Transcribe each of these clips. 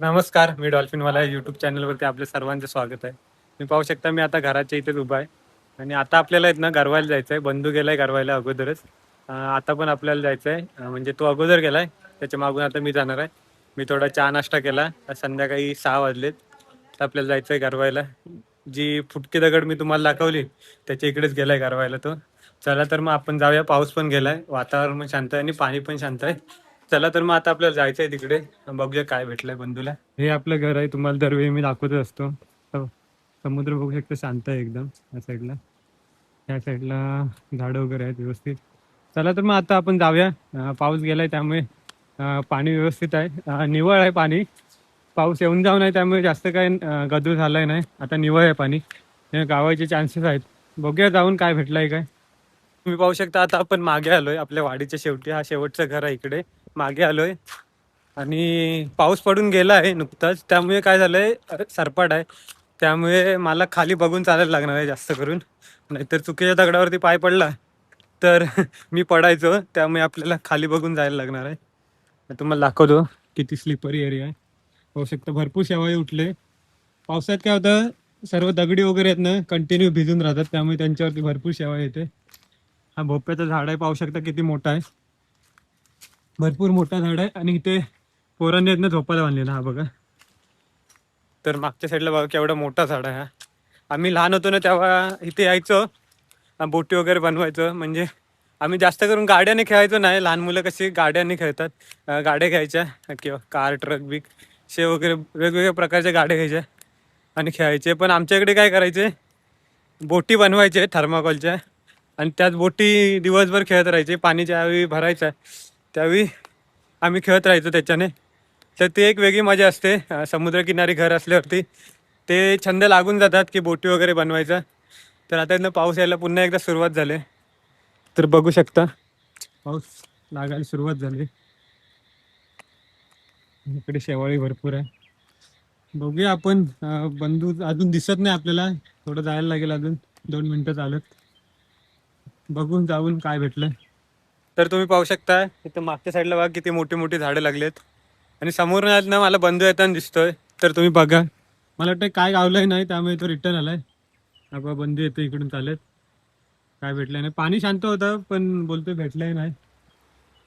नमस्कार, मी डॉल्फिनवाला यूट्यूब चॅनलवरती आपल्या सर्वांचे स्वागत आहे. तुम्ही पाहू शकता मी आता घराच्या इथेच उभा आहे आणि आता आपल्याला इथनं गरवायला जायचं आहे. बंधू गेलाय गरवायला अगोदरच. आता पण आपल्याला जायचं आहे. म्हणजे तो अगोदर गेलाय, त्याच्या मागून आता मी जाणार आहे. मी थोडा चहा नाश्ता केला. संध्याकाळी 6 वाजलेत. तर आपल्याला जायचं आहे गरवायला. जी फुटकी दगड मी तुम्हाला दाखवली त्याच्या इकडेच गेलाय गरवायला तो. चला तर मग आपण जाऊया. पाऊस पण गेलाय, वातावरण पण शांत आहे आणि पाणी पण शांत आहे. चला तर मग आता आपल्याला जायचंय तिकडे. बघूया काय भेटलंय बंधूला. हे आपलं घर आहे, तुम्हाला दरवेळी मी दाखवतच असतो. समुद्र बघू शकतो, शांत आहे एकदम. या साईडला, ह्या साईडला झाडं वगैरे आहेत व्यवस्थित. चला तर मग आता आपण जाऊया. पाऊस गेलाय त्यामुळे पाणी व्यवस्थित आहे. निवळ आहे पाणी. पाऊस येऊन जाऊन आहे त्यामुळे जास्त काय गदूर झालाय नाही. आता निवळ आहे पाणी, गावाचे चान्सेस आहेत. बघूया जाऊन काय भेटलंय काय. तुम्ही पाहू शकता आता आपण मागे आलोय आपल्या वाडीच्या शेवटी. हा शेवटचं घर आहे इकडे. मागे आलोय आणि पाऊस पडून गेला आहे नुकताच, त्यामुळे काय झालंय सरपाट आहे. त्यामुळे मला खाली बघून चालायला लागणार आहे जास्त करून, नाहीतर चुकीच्या दगडावरती पाय पडला तर मी पडायचो. त्यामुळे आपल्याला खाली बघून जायला लागणार आहे. तुम्हाला दाखवतो किती स्लिपरी एरिया आहे. पाहू शकता भरपूर शेवाळे उठले. पावसात काय होतं, सर्व दगडी वगैरे आहेत ना कंटिन्यू भिजून राहतात, त्यामुळे त्यांच्यावरती भरपूर शेवाळ येते. हा भोपळ्याचं झाड आहे, पाहू शकता किती मोठा आहे. भरपूर मोठा झाड आहे आणि इथे पोरांनी आहेत ना झोपायला बांधलेला. हा बघा, तर मागच्या साईडला बघा केवढा मोठा झाड आहे हा. आम्ही लहान होतो ना तेव्हा इथे यायचो, बोटी वगैरे बनवायचं. म्हणजे आम्ही जास्त करून गाड्याने खेळायचो नाही. लहान मुलं कशी गाड्याने खेळतात, गाड्या घ्यायच्या किंवा कार ट्रक बिक शे वगैरे वेगवेगळ्या प्रकारच्या गाड्या घ्यायच्या आणि खेळायचे. पण आमच्याकडे काय करायचे, बोटी बनवायचे थर्माकोलच्या आणि त्याच बोटी दिवसभर खेळत राहायचे. पाणी ज्यावेळी भरायचं त्यावेळी आम्ही खेळत राहायचो त्याच्याने. तर ती एक वेगळी मजा असते. समुद्रकिनारी घर असल्यावरती ते छंद लागून जातात की बोटी वगैरे बनवायचा. तर आता इथनं पाऊस यायला पुन्हा एकदा सुरुवात झाली. तर बघू शकता पाऊस लागायला सुरुवात झाली. इकडे शेवाळी भरपूर आहे. बघूया आपण. बंधू अजून दिसत नाही आपल्याला, थोडं जायला लागेल, अजून 2 मिनिटं चालत. बघून जाऊन काय भेटलं. तर तुम्ही पाहू शकता इथं मागच्या साईडला बघा किती मोठी मोठी झाडं लागलेत आणि समोर ना मला बंधू येताना दिसतोय. तर तुम्ही बघा, मला वाटतं काय गावलंय नाही त्यामुळे तो रिटर्न आलाय. अगं बंधू येतो इकडून चालत. काय भेटलंय नाही, पाणी शांत होतं पण बोलतोय भेटलंय नाही.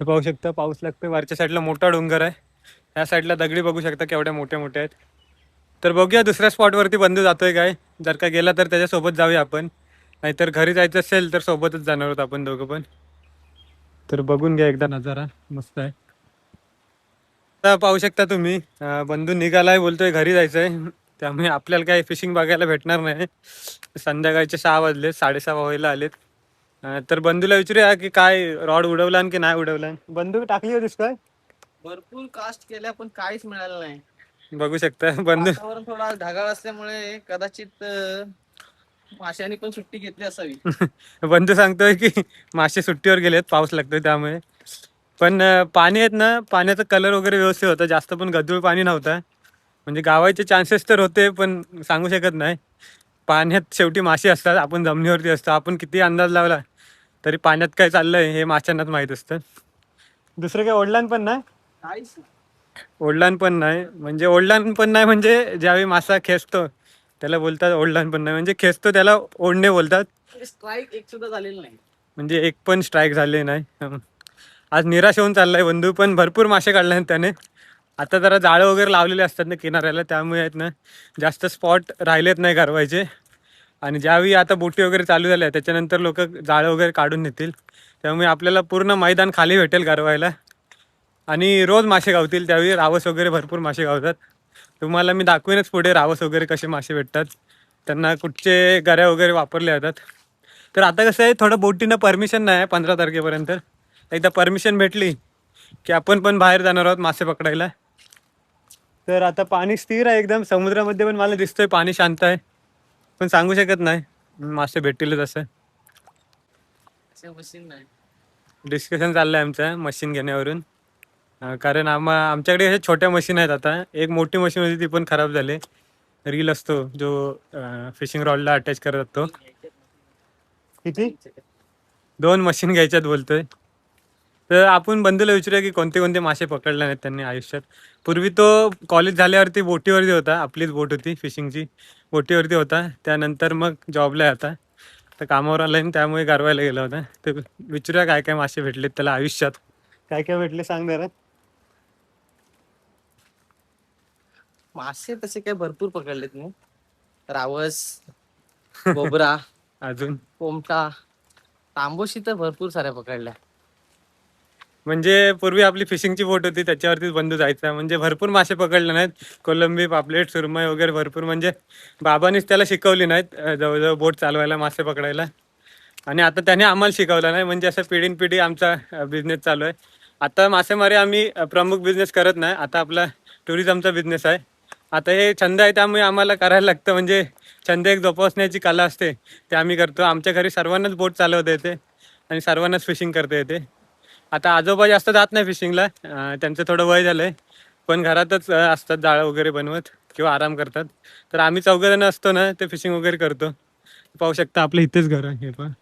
तर पाहू शकता पाऊस लागतोय. वरच्या साईडला मोठा डोंगर आहे, ह्या साईडला दगडी बघू शकता केवढ्या मोठ्या मोठ्या आहेत. तर बघूया दुसऱ्या स्पॉटवरती बंधू जातोय काय. जर का गेला तर त्याच्यासोबत जाऊया आपण, नाहीतर घरी जायचं असेल तर सोबतच जाणार आहोत आपण दोघं पण. तर बघून घ्या एकदा नजारा, मस्त आहे. आता पाहू शकता तुम्ही बंधू निघालाय, बोलतोय घरी जायचंय. त्यामुळे आपल्याला काही फिशिंग बघायला भेटणार नाही. संध्याकाळचे 6 वाजले, 6:30 व्हायला आलेत. तर बंधूला विचारूया की काय रॉड उडवला की नाही उडवला. बंधू टाकली होतीस काय? भरपूर कास्ट केल्या पण काहीच मिळालं नाही. बघू शकता बंधू. वातावरण थोडा ढगाळ असल्यामुळे कदाचित माशांनी पण सुट्टी घेतली असावी. बंधू सांगतोय की मासे सुट्टीवर गेलेत, पाऊस लागतोय त्यामुळे. पण पाणी आहेत ना, पाण्याचा कलर वगैरे व्यवस्थित होता, जास्त पण गढूळ पाणी नव्हता. म्हणजे गावाचे चान्सेस तर होते पण सांगू शकत नाही. पाण्यात शेवटी मासे असतात, आपण जमिनीवरती असतो. आपण किती अंदाज लावला तरी पाण्यात काय चाललंय हे माशांनाच माहीत असतं. दुसरं काही ओढलान पण नाही. काहीच ओढलान पण नाही म्हणजे ओढलान पण नाही म्हणजे ज्यावेळी मासा खेचतो त्याला बोलतात ओढलान पण नाही. म्हणजे खेचतो त्याला ओढणे बोलतात. स्ट्राईक एक सुद्धा झालेलं नाही. म्हणजे एक पण स्ट्राईक झाले नाही. आज निराश होऊन चाललाय बंधू, पण भरपूर मासे काढले आहेत त्याने. आता जरा जाळं वगैरे लावलेले असतात ना किनाऱ्याला, त्यामुळे आहेत ना जास्त स्पॉट राहिलेत नाही गरवायचे. आणि ज्यावेळी आता बोटी वगैरे चालू झाल्या त्याच्यानंतर लोक जाळं वगैरे काढून नेतील, त्यामुळे आपल्याला पूर्ण मैदान खाली भेटेल गरवायला आणि रोज मासे गावतील. त्यावेळी रावस वगैरे भरपूर मासे गावतात. तुम्हाला मी दाखवेनच पुढे रावस वगैरे कसे मासे भेटतात, त्यांना कुठचे गऱ्या वगैरे वापरले जातात. तर आता कसं आहे, थोडं बोटीनं परमिशन नाही आहे 15 तारखेपर्यंत. एकदा परमिशन भेटली की आपण पण बाहेर जाणार आहोत मासे पकडायला. तर आता पाणी स्थिर आहे एकदम समुद्रामध्ये, पण मला दिसतोय पाणी शांत आहे. पण सांगू शकत नाही मासे भेटतीलच असं. मशीन नाही. डिस्कशन चाललं आहे आमचं मशीन घेण्यावरून. कारण आमच्याकडे अशा छोट्या मशीन आहेत. आता एक मोठी मशीन होती ती पण खराब झाली. रील असतो जो फिशिंग रॉडला अटॅच करत तो. किती 2 मशीन घ्यायच्यात बोलतोय. तर आपण बंधूला विचारूया की कोणते कोणते मासे पकडले नाहीत त्यांनी आयुष्यात. पूर्वी तो कॉलेज झाल्यावरती बोटीवरती होता, आपलीच बोट होती फिशिंगची, बोटीवरती होता. त्यानंतर मग जॉबला आहे आता, तर कामावर आला आणि त्यामुळे गारवायला गेला होता. तर विचारूया काय काय मासे भेटलेत त्याला आयुष्यात, काय काय भेटले सांग जरा. मासे तसे काय भरपूर पकडलेत मी. रावस, बोबरा, अजून पोमटा, तांबोशी तर भरपूर साऱ्या पकडल्या. म्हणजे पूर्वी आपली फिशिंगची बोट होती त्याच्यावरतीच बंधू जायचा, म्हणजे भरपूर मासे पकडले नाहीत. कोलंबी, पापलेट, सुरमई वगैरे भरपूर, म्हणजे बाबांनीच त्याला शिकवली नाहीत जवळजवळ बोट चालवायला, मासे पकडायला. आणि आता त्याने आम्हाला शिकवलं नाही, म्हणजे असं पिढीनपिढी आमचा बिझनेस चालू आहे. आता मासेमारी आम्ही प्रमुख बिझनेस करत नाही, आता आपला टुरिझमचा बिझनेस आहे. आता हे छंद आहे त्यामुळे आम्हाला करायला लागतं, म्हणजे छंद एक जोपासण्याची कला असते, ते आम्ही करतो. आमच्या घरी सर्वांनाच बोट चालवता येते आणि सर्वांनाच फिशिंग करता येते. आता आजोबा जास्त जात नाही फिशिंगला, त्यांचं थोडं वय झालंय, पण घरातच असतात जाळं वगैरे बनवत किंवा आराम करतात. तर आम्ही चौघजण असतो ना, ते फिशिंग वगैरे करतो. पाहू शकता आपलं इथेच घर आहे, हे पण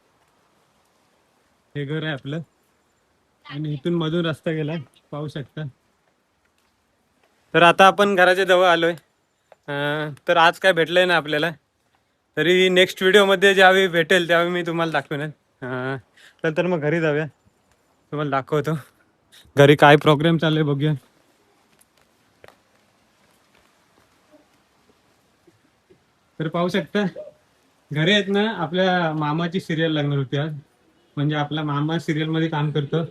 हे घर आहे आपलं, आणि इथून मधून रस्ता गेलाय, पाहू शकता. तर आता आपण घराच्या जवळ आलोय. तर आज काय भेटलंय ना आपल्याला, तरी नेक्स्ट व्हिडिओमध्ये ज्यावेळी भेटेल त्यावेळी मी तुम्हाला दाखवेन. तर मग घरी जाऊया, तुम्हाला दाखवतो घरी काय प्रोग्राम चालू आहे, बघूया. तर पाहू शकता घरी आहेत ना, आपल्या मामाची सिरियल लागणार होती आज, म्हणजे आपला मामा सिरियल मध्ये काम करतो,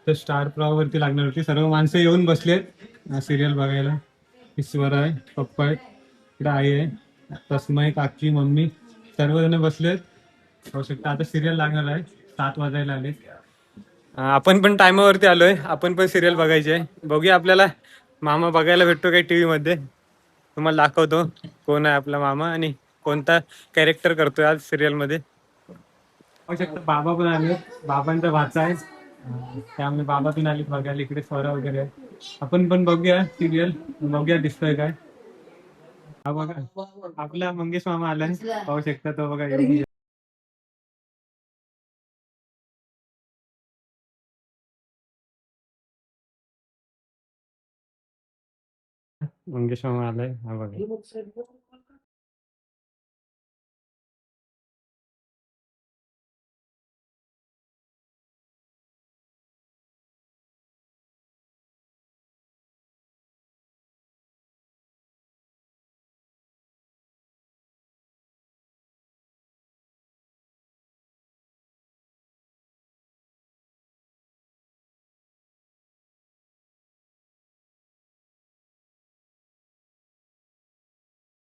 तर स्टार प्रवाह वरती लागणार होती. सर्व माणसं येऊन बसलेत सिरियल बघायला. ईश्वर आहे, पप्पा आहेत, इकडे आई आहे, तस्माई, काकी, मम्मी, सर्वजण बसलेत. पाहू शकता आता सिरियल लागणार आहे, 7 वाजायला आले. आपण पण टायमावरती आलोय, आपण पण सिरियल बघायची आहे. बघूया आपल्याला मामा बघायला भेटतो काही टीव्ही मध्ये, तुम्हाला दाखवतो कोण आहे आपला मामा आणि कोणता कॅरेक्टर करतोय आज सिरियल मध्ये. पाहू शकता बाबा पण आले, बाबांचा भाचा आहे, त्यामुळे बाबा पण आले बघायला. इकडे स्वरा वगैरे आहे. आपण पण बघूया सिरियल, बघूया दिसतोय काय. हा बघा आपला मंगेश मामा आलाय, पाहू शकता तो बघा योगी. मंगेश मामा आलाय, हा बघा.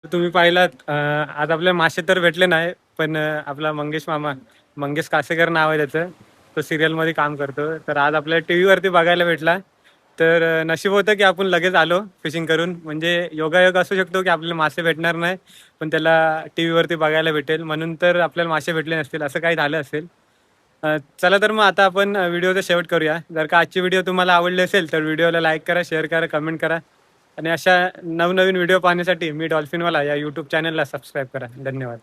तुम्ही पाहिलात आज आपले मासे तर भेटले नाही, पण आपला मंगेश मामा, मंगेश कासेकर नाव आहे त्याचं, तो सिरियल मध्ये काम करतो. तर आज आपल्याला टीव्ही वरती बघायला भेटला. तर नशीब होतं की आपण लगेच आलो फिशिंग करून, म्हणजे योगायोग असू शकतो की आपल्याला मासे भेटणार नाही, पण त्याला टीव्ही वरती बघायला भेटेल, म्हणून तर आपल्याला मासे भेटले नसतील, असं काही झालं असेल. चला तर मग आता आपण व्हिडिओचा शेवट करूया. जर का आजची व्हिडिओ तुम्हाला आवडली असेल तर व्हिडिओला लाईक करा, शेअर करा, कमेंट करा, आणि अशा नवनवीन व्हिडिओ पाहण्यासाठी मी डॉल्फिनवाला या यूट्यूब चॅनलला सबस्क्राईब करा. धन्यवाद.